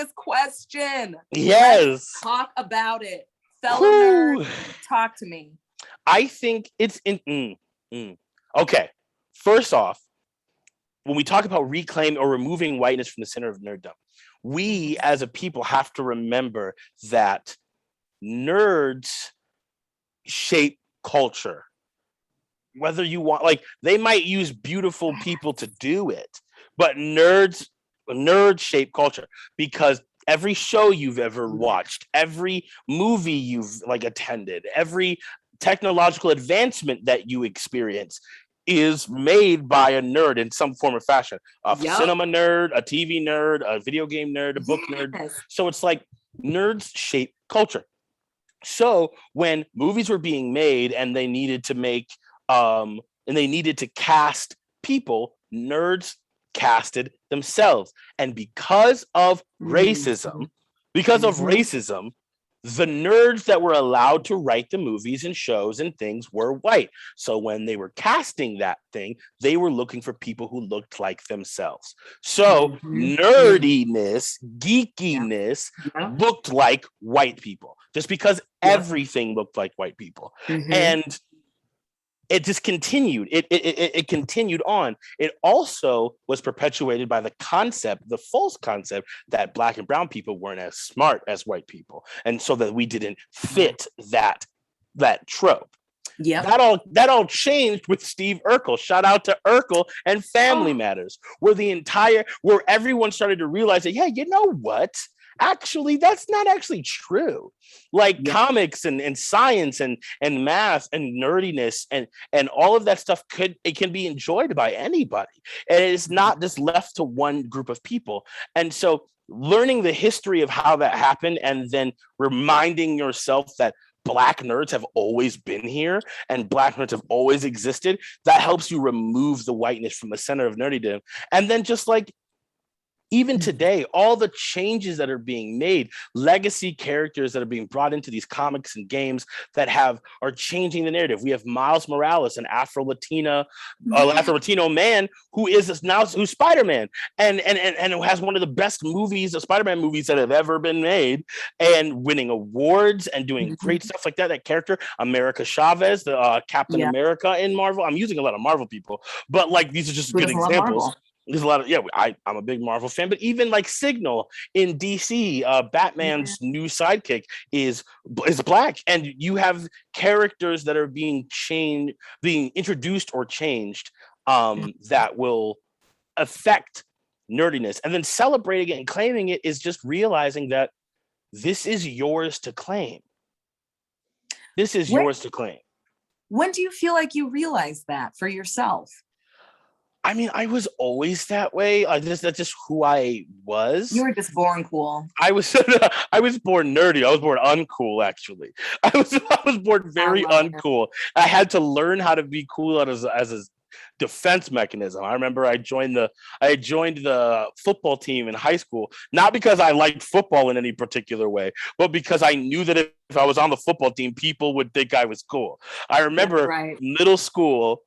Yes. Let's talk about it. Fellow nerd, talk to me. I think it's okay. First off, when we talk about reclaim or removing whiteness from the center of nerddom, we as a people have to remember that nerds shape culture. Whether you want, like, they might use beautiful people to do it, but nerds shape culture, because every show you've ever watched, every movie you've attended, every technological advancement that you experience is made by a nerd in some form or fashion. A cinema nerd, a TV nerd, a video game nerd, a book nerd. So it's like nerds shape culture. So when movies were being made and they needed to cast people, nerds casted themselves. And because of racism, the nerds that were allowed to write the movies and shows and things were white. So when they were casting that thing, they were looking for people who looked like themselves. So nerdiness, geekiness looked like white people, just because everything looked like white people. And it just continued. It continued on. It also was perpetuated by the concept, the false concept, that Black and brown people weren't as smart as white people, and so that we didn't fit that trope. Yeah. That all changed with Steve Urkel. Shout out to Urkel and Family Matters, where everyone started to realize that, yeah, you know what? Actually, that's not actually true. Like comics and science and math and nerdiness and all of that stuff can be enjoyed by anybody. And it's not just left to one group of people. And so learning the history of how that happened and then reminding yourself that Black nerds have always been here and Black nerds have always existed, that helps you remove the whiteness from the center of nerdydom. And then just like, even today, all the changes that are being made, legacy characters that are being brought into these comics and games that are changing the narrative. We have Miles Morales, an Afro-Latino man who's Spider-Man and who has one of the best movies, the Spider-Man movies that have ever been made, and winning awards and doing great stuff like that. That character, America Chavez, the Captain America in Marvel. I'm using a lot of Marvel people, but like these are just good examples. There's a lot of I'm a big Marvel fan, but even like Signal in DC, Batman's new sidekick is Black, and you have characters that are being introduced or changed that will affect nerdiness, and then celebrating it and claiming it is just realizing that this is yours to claim. This is yours to claim. When do you feel like you realize that for yourself? I mean, I was always that way. That's just who I was. You were just born cool. I was born nerdy. I was born uncool, actually. I was born very uncool. I had to learn how to be cool as a defense mechanism. I remember I joined the football team in high school, not because I liked football in any particular way, but because I knew that if I was on the football team, people would think I was cool. I remember middle school,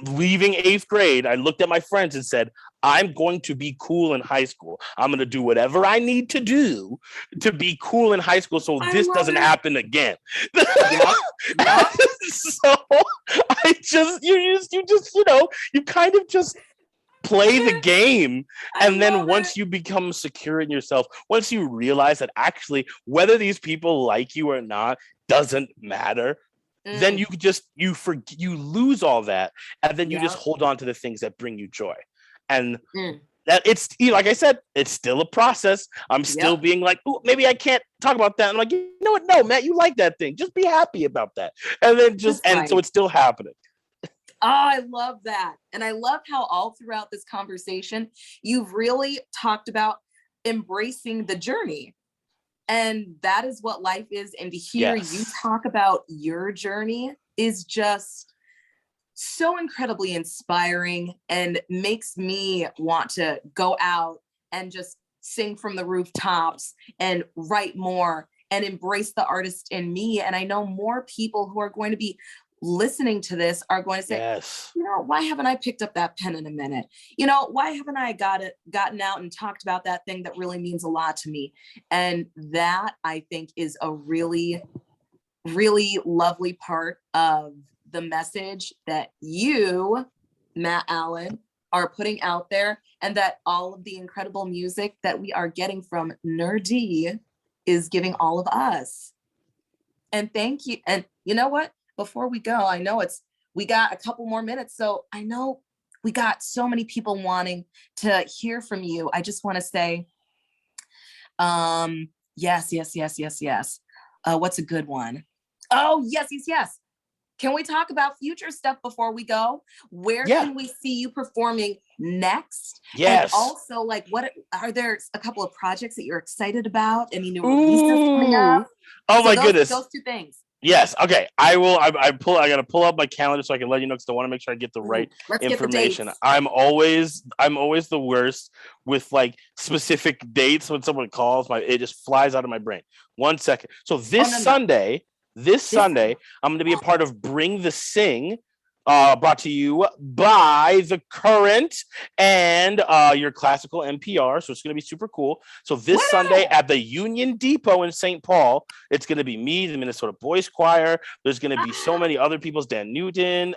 leaving 8th grade, I looked at my friends and said, I'm going to be cool in high school. I'm going to do whatever I need to do to be cool in high school so this doesn't happen again. So you kind of just play the game. And then once you become secure in yourself, once you realize that actually whether these people like you or not doesn't matter, then you lose all that, and then you just hold on to the things that bring you joy. And that it's, like I said, it's still a process. I'm still being like, oh, maybe I can't talk about that. I'm like, you know what? No, Matt, you like that thing. Just be happy about that. And then so it's still happening. Oh, I love that. And I love how all throughout this conversation, you've really talked about embracing the journey. And that is what life is. And to hear you talk about your journey is just so incredibly inspiring and makes me want to go out and just sing from the rooftops and write more and embrace the artist in me. And I know more people who are going to be listening to this are going to say, why haven't I picked up that pen in a minute? Why haven't I gotten out and talked about that thing that really means a lot to me? And that, I think, is a really, really lovely part of the message that you, Matt Allen, are putting out there, and that all of the incredible music that we are getting from Nur-D is giving all of us. And thank you. And you know what? Before we go, I know we got a couple more minutes, so I know we got so many people wanting to hear from you. I just want to say, yes. What's a good one? Oh, yes. Can we talk about future stuff before we go? Where can we see you performing next? Yes. And also, like, what are there a couple of projects that you're excited about? Any new releases coming up? Oh, my goodness. Those two things. Yes. Okay. I will. I got to pull up my calendar so I can let you know, because I want to make sure I get the right information. I'm always the worst with like specific dates. When someone calls, it just flies out of my brain. 1 second. So this Sunday, I'm going to be a part of Bring the Sing brought to you by The Current and your classical NPR. So it's going to be super cool. So this Sunday at the Union Depot in St. Paul, it's going to be me, the Minnesota Boys Choir. There's going to be so many other people, Dan Newton,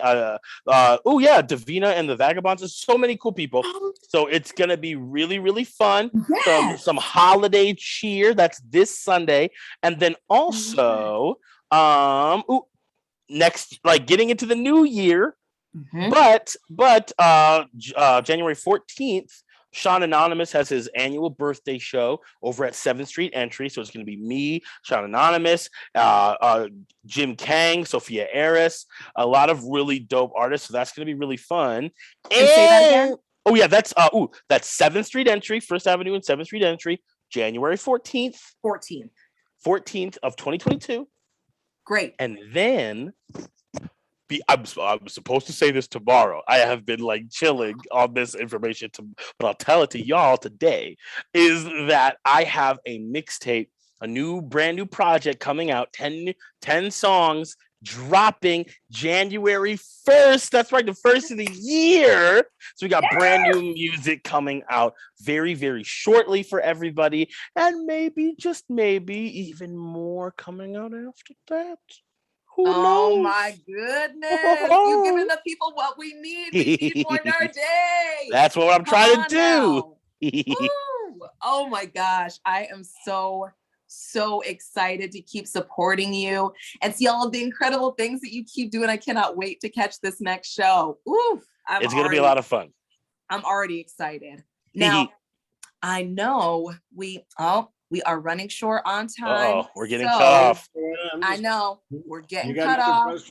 Davina and the Vagabonds. There's so many cool people. So it's going to be really, really fun. Yes. Some holiday cheer. That's this Sunday. And then also, next, like getting into the new year, but January 14th, Sean Anonymous has his annual birthday show over at 7th Street Entry. So it's going to be me, Sean Anonymous, Jim Kang, Sophia Eris, a lot of really dope artists. So that's going to be really fun. And say that again? Oh yeah, that's 7th Street Entry, First Avenue and 7th Street Entry, January 14th. 14th of 2022. Great. And then I'm supposed to say this tomorrow. I have been like chilling on this information, but I'll tell it to y'all today, is that I have a mixtape, a brand new project coming out, 10 songs dropping January 1st. That's right, the first of the year. So we got brand new music coming out very, very shortly for everybody. And maybe, just maybe, even more coming out after that. Who knows? My goodness. You're giving the people what we need. We need more Nur-D. That's what I'm trying to do. Oh my gosh. I am so excited to keep supporting you and see all of the incredible things that you keep doing. I cannot wait to catch this next show. It's going to be a lot of fun. I'm already excited. Now, I know we are running short on time. We're getting cut off. I know we're getting cut off.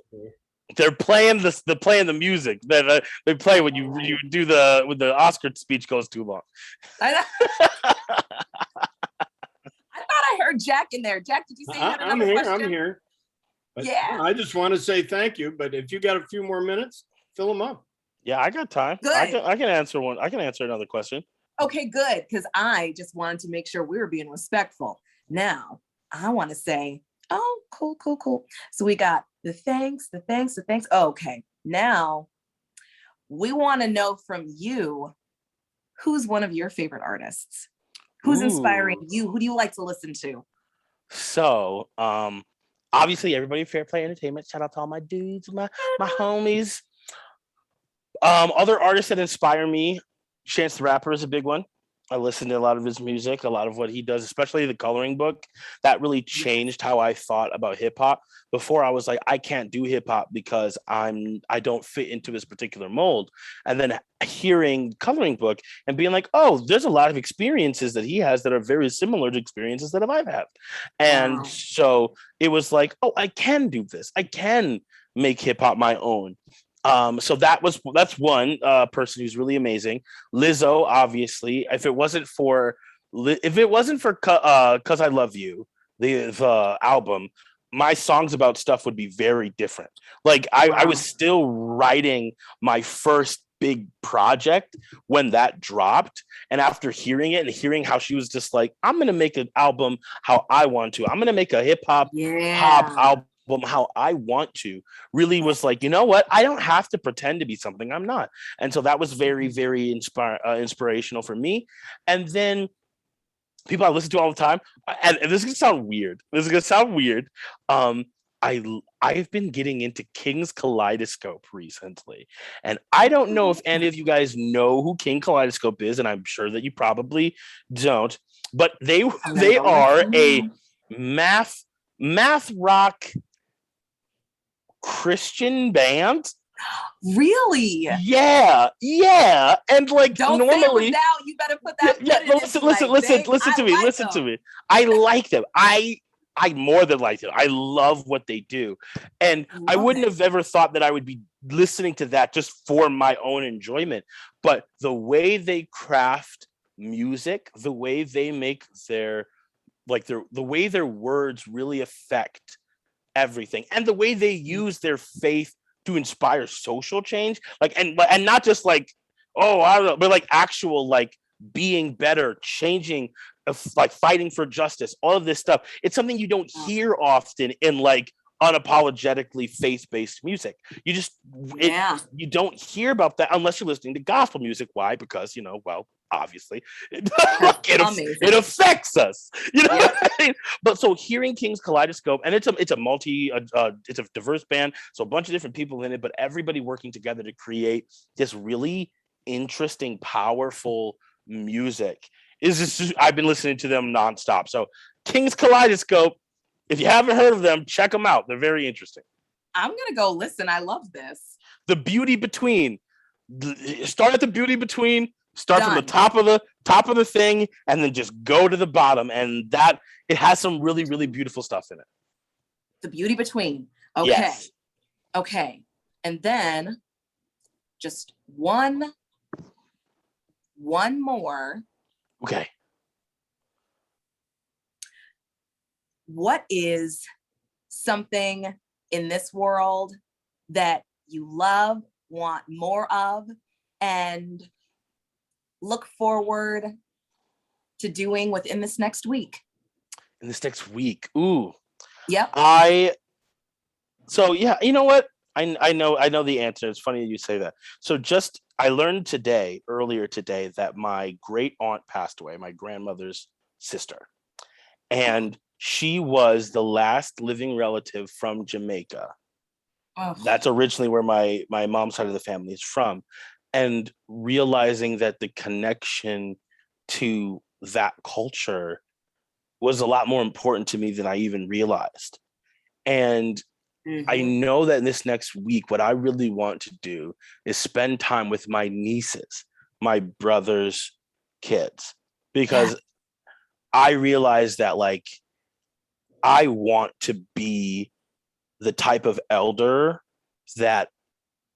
They're playing the music that they play when you do when the Oscar speech goes too long. I thought I heard Jack in there. Jack, did you say you had another question? I'm here. But yeah. I just want to say thank you, but if you got a few more minutes, fill them up. Yeah, I got time. Good. I can answer one. I can answer another question. Okay, good. Because I just wanted to make sure we were being respectful. Now, I want to say, cool. So we got the thanks. Okay, now we want to know from you, who's one of your favorite artists? Who's inspiring you? Who do you like to listen to? So, obviously, everybody at Fair Play Entertainment. Shout out to all my dudes, my homies. Other artists that inspire me, Chance the Rapper is a big one. I listen to a lot of his music, a lot of what he does, especially the coloring book. That really changed how I thought about hip hop. Before I was like, I can't do hip hop because I don't fit into this particular mold. And then hearing coloring book and being like, oh, there's a lot of experiences that he has that are very similar to experiences that I've had. And so it was like, oh, I can do this. I can make hip hop my own. So that's one person who's really amazing. Lizzo, obviously. If it wasn't for Cause I Love You, the album, my songs about stuff would be very different. Like I was still writing my first big project when that dropped, and after hearing it and hearing how she was just like, I'm gonna make an album how I want to. I'm gonna make a hip hop pop album how I want to, really was like, you know what? I don't have to pretend to be something I'm not. And so that was very, very inspirational for me. And then people I listen to all the time, and this is gonna sound weird. I've been getting into King's Kaleidoscope recently. And I don't know if any of you guys know who King Kaleidoscope is, and I'm sure that you probably don't, but they are a math rock Christian band. Really? Yeah. And like, don't normally, say it without, you better put that. Listen to me. I like them. I more than like them. I love what they do, and I wouldn't have ever thought that I would be listening to that just for my own enjoyment. But the way they craft music, the way they make the way their words really affect everything, and the way they use their faith to inspire social change, like and not just like, oh, I don't know, but like actual like being better, changing, like fighting for justice, all of this stuff. It's something you don't hear often in like unapologetically faith-based music. You just you don't hear about that unless you're listening to gospel music. Why? Because obviously it affects us, what I mean? But so hearing King's Kaleidoscope, and it's a it's a diverse band, so a bunch of different people in it, but everybody working together to create this really interesting, powerful music. I've been listening to them nonstop. So King's Kaleidoscope, if you haven't heard of them, check them out. They're very interesting. I'm gonna go listen. I love this. The beauty between. Start at the beauty between. Start Done. from the top of the thing, and then just go to the bottom, and that it has some really, really beautiful stuff in it. The beauty between. Okay. Yes. Okay. And then just one more. Okay. What is something in this world that you love, want more of, and look forward to doing within this next week? In this next week. Ooh. Yep. So yeah, you know what? I know the answer. It's funny you say that. So I learned earlier today, that my great aunt passed away, my grandmother's sister. And she was the last living relative from Jamaica. Oh. That's originally where my mom's side of the family is from. And realizing that the connection to that culture was a lot more important to me than I even realized. And I know that in this next week, what I really want to do is spend time with my nieces, my brother's kids, because I realize that I want to be the type of elder that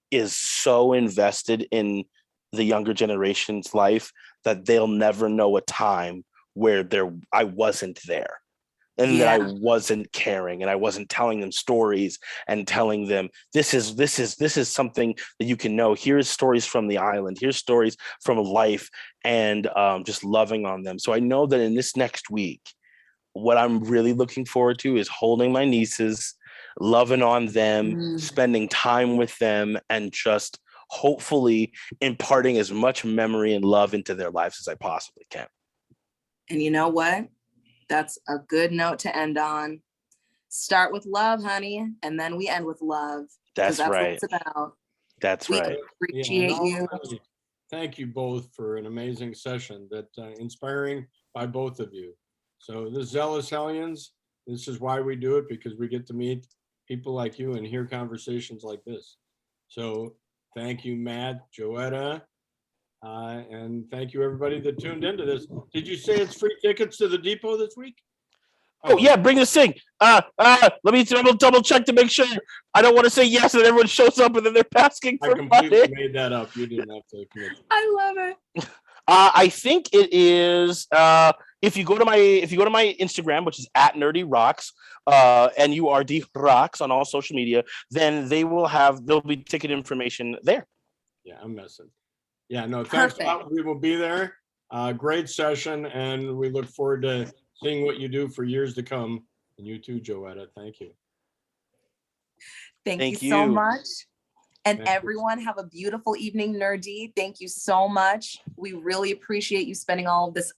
is so invested in the younger generation's life that they'll never know a time where I wasn't there, and that I wasn't caring, and I wasn't telling them stories and telling them this is something that you can know. Here's stories from the island. Here's stories from life, and just loving on them. So I know that in this next week, what I'm really looking forward to is holding my nieces, loving on them, spending time with them, and just hopefully imparting as much memory and love into their lives as I possibly can. And you know what? That's a good note to end on. Start with love, honey, and then we end with love. That's right. What it's about. That's right. Appreciate you. Thank you both for an amazing session that inspiring by both of you. So the Zealous Hellions, this is why we do it, because we get to meet people like you and hear conversations like this. So thank you, Matt, Joetta, and thank you everybody that tuned into this. Did you say it's free tickets to the depot this week? Oh yeah, bring this thing. Let me double check to make sure. I don't want to say yes and everyone shows up and then they're asking for money. I completely made that up. You didn't have to commit. I love it. I think it is. If you go to my Instagram, which is at Nur-D Rocks, Nur-D Rocks on all social media, then there'll be ticket information there. Yeah, I'm messing. Yeah, no, thanks a lot. We will be there. Great session, and we look forward to seeing what you do for years to come. And you too, Joetta. Thank you. Thank you so much. And everyone, have a beautiful evening, Nur-D. Thank you so much. We really appreciate you spending all of this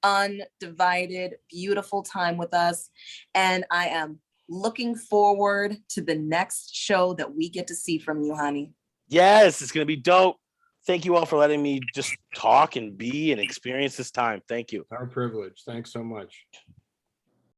undivided, beautiful time with us. And I am looking forward to the next show that we get to see from you, honey. Yes, it's going to be dope. Thank you all for letting me just talk and be and experience this time. Thank you. Our privilege. Thanks so much.